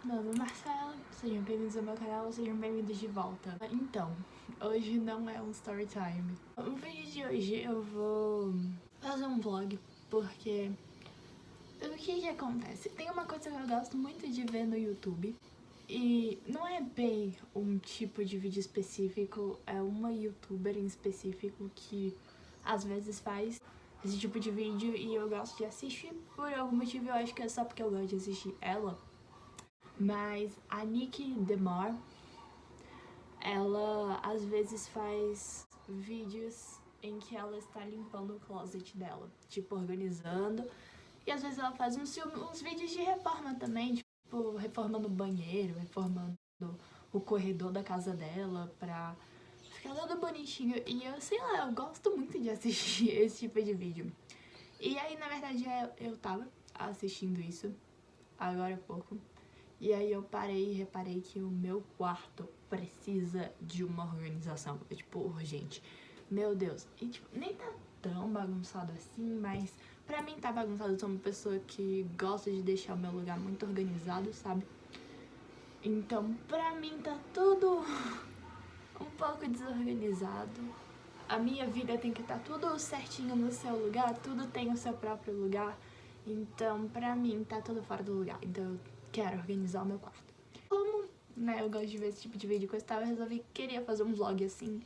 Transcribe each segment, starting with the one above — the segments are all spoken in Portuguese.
Meu nome é Marcela, sejam bem-vindos ao meu canal, sejam bem-vindos de volta. Então, hoje não é um story time. No vídeo de hoje eu vou fazer um vlog, porque o que acontece? Tem uma coisa que eu gosto muito de ver no YouTube, e não é bem um tipo de vídeo específico, é uma youtuber em específico que às vezes faz esse tipo de vídeo e eu gosto de assistir. Por algum motivo, eu acho que é só porque eu gosto de assistir ela. Mas a Nikki Demar, ela às vezes faz vídeos em que ela está limpando o closet dela, tipo, organizando. E às vezes ela faz uns vídeos de reforma também, tipo, reformando o banheiro, reformando o corredor da casa dela pra ficar tudo bonitinho. E eu, sei lá, eu gosto muito de assistir esse tipo de vídeo. E aí, na verdade, eu tava assistindo isso agora há pouco. E aí eu parei e reparei que o meu quarto precisa de uma organização. É tipo, urgente. Meu Deus. E tipo, nem tá tão bagunçado assim, mas pra mim tá bagunçado. Eu sou uma pessoa que gosta de deixar o meu lugar muito organizado, sabe? Então, pra mim tá tudo um pouco desorganizado. A minha vida tem que estar tudo certinho no seu lugar, tudo tem o seu próprio lugar. Então, pra mim, tá tudo fora do lugar. Então, eu quero organizar o meu quarto. Como, né, eu gosto de ver esse tipo de vídeo que eu resolvi, queria fazer um vlog assim.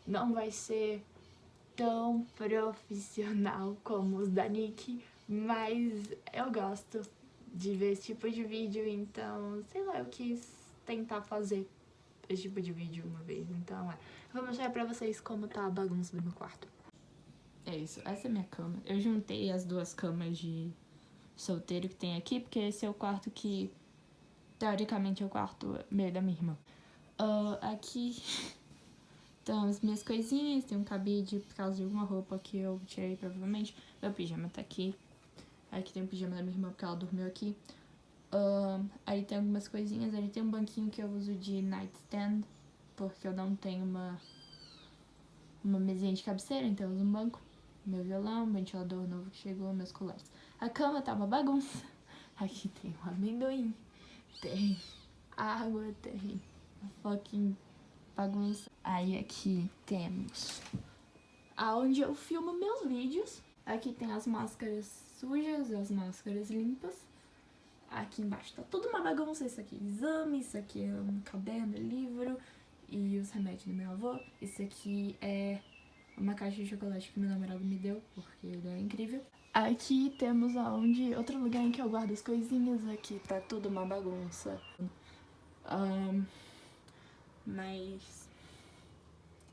Não vai ser tão profissional como os da Nikki, mas eu gosto de ver esse tipo de vídeo, então, sei lá, eu quis tentar fazer esse tipo de vídeo uma vez. Então, eu vou mostrar pra vocês como tá a bagunça do meu quarto. É isso, essa é a minha cama. Eu juntei as duas camas de solteiro que tem aqui, porque esse é o quarto que, teoricamente, é o quarto meio da minha irmã. Aqui estão as minhas coisinhas, tem um cabide por causa de alguma roupa que eu tirei, provavelmente. Meu pijama tá aqui. Aqui tem o pijama da minha irmã, porque ela dormiu aqui. Aí tem algumas coisinhas, ali tem um banquinho que eu uso de nightstand, porque eu não tenho uma mesinha de cabeceira, então eu uso um banco. Meu violão, ventilador novo que chegou, meus colares. A cama tá uma bagunça. Aqui tem um amendoim, tem água, tem fucking bagunça. Aí aqui temos aonde eu filmo meus vídeos. Aqui tem as máscaras sujas, as máscaras limpas. Aqui embaixo tá tudo uma bagunça. Isso aqui é exame, isso aqui é um caderno, livro e os remédios do meu avô. Isso aqui é uma caixa de chocolate que meu namorado me deu, porque ele é incrível. Aqui temos outro lugar em que eu guardo as coisinhas. Aqui tá tudo uma bagunça. Mas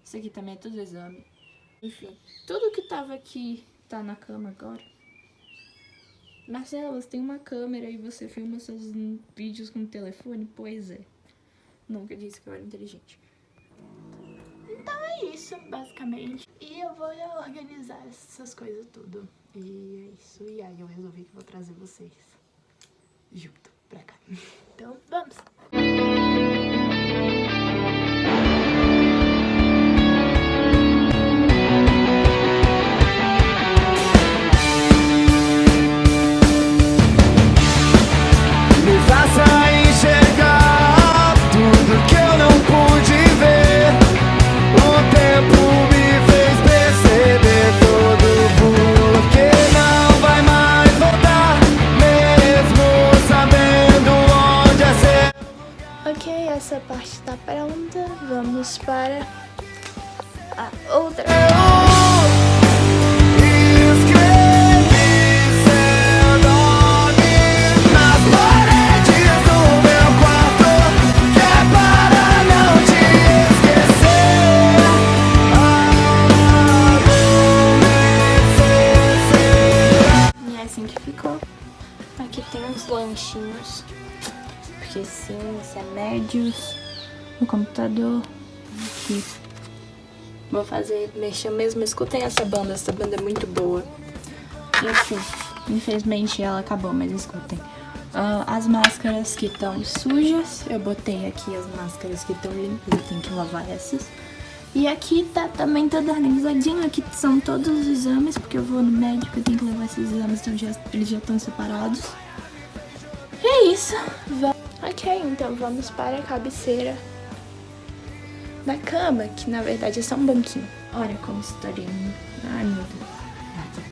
isso aqui também é tudo exame. Enfim, tudo que tava aqui tá na cama agora. Marcela, você tem uma câmera e você filma seus vídeos com o telefone? Pois é. Nunca disse que eu era inteligente. Então é isso, basicamente. E eu vou organizar essas coisas tudo. E é isso. E aí eu resolvi que vou trazer vocês junto pra cá. Então, vamos! Me faça enxergar tudo que eu não pude ver. O tempo me fez perceber todo porque não vai mais voltar, mesmo sabendo onde é ser. Ok, essa parte tá pronta. Vamos para a outra. Escrevi seu nome nas paredes do meu quarto, que é para não te esquecer. E é assim que ficou. Aqui tem uns lanchinhos, porque sim, isso é médios. No computador. Aqui. Vou fazer mexer mesmo. Escutem essa banda é muito boa. Enfim, infelizmente ela acabou, mas escutem. As máscaras que estão sujas, eu botei aqui as máscaras que estão limpas, eu tenho que lavar essas. E aqui tá também tudo organizadinho, aqui são todos os exames, porque eu vou no médico, eu tenho que levar esses exames, então eles já estão separados. E é isso. Ok, então vamos para a cabeceira da cama, que na verdade é só um banquinho. Olha como isso tá lindo. Ai, meu Deus.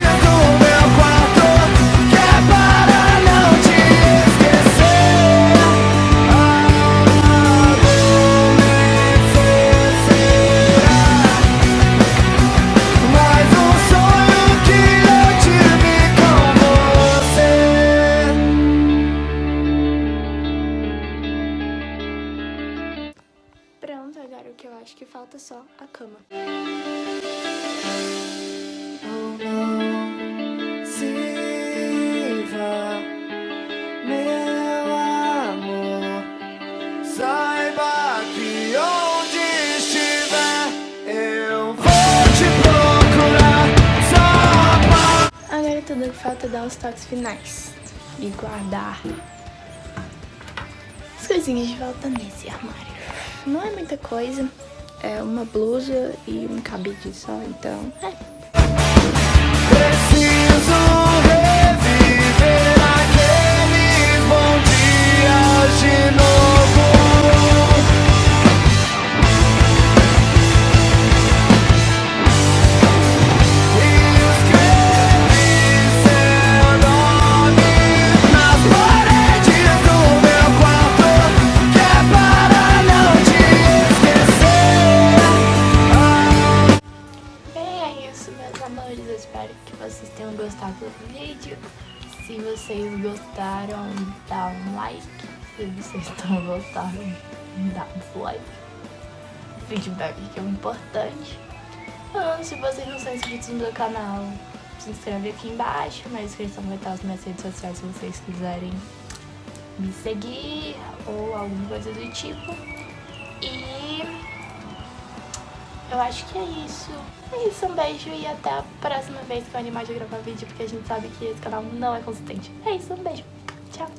No meu quarto, que é para não te esquecer. Mais um sonho que eu tive com você. Pronto, agora o que eu acho que falta é só a cama. Oh, não se vá, meu amor. Saiba que onde estiver, eu vou te procurar. Só pra Agora tudo que falta é dar os toques finais e guardar as coisinhas de volta nesse armário. Não é muita coisa, é uma blusa e um cabide só, então preciso reviver aqueles bons dias de novo. E escrevi seu nome nas paredes do meu quarto, que é para não te esquecer. bem, é isso, meus amores. Eu espero que vocês tenham gostado do vídeo. Se vocês gostaram, dá um like. Se vocês não gostaram, dá um dislike. Feedback que é importante. Se vocês não são inscritos no meu canal, se inscreve aqui embaixo. Na descrição vai estar as minhas redes sociais se vocês quiserem me seguir ou alguma coisa do tipo. E eu acho que é isso. É isso, um beijo e até a próxima vez que eu animar de gravar vídeo, porque a gente sabe que esse canal não é consistente. É isso, um beijo. Tchau.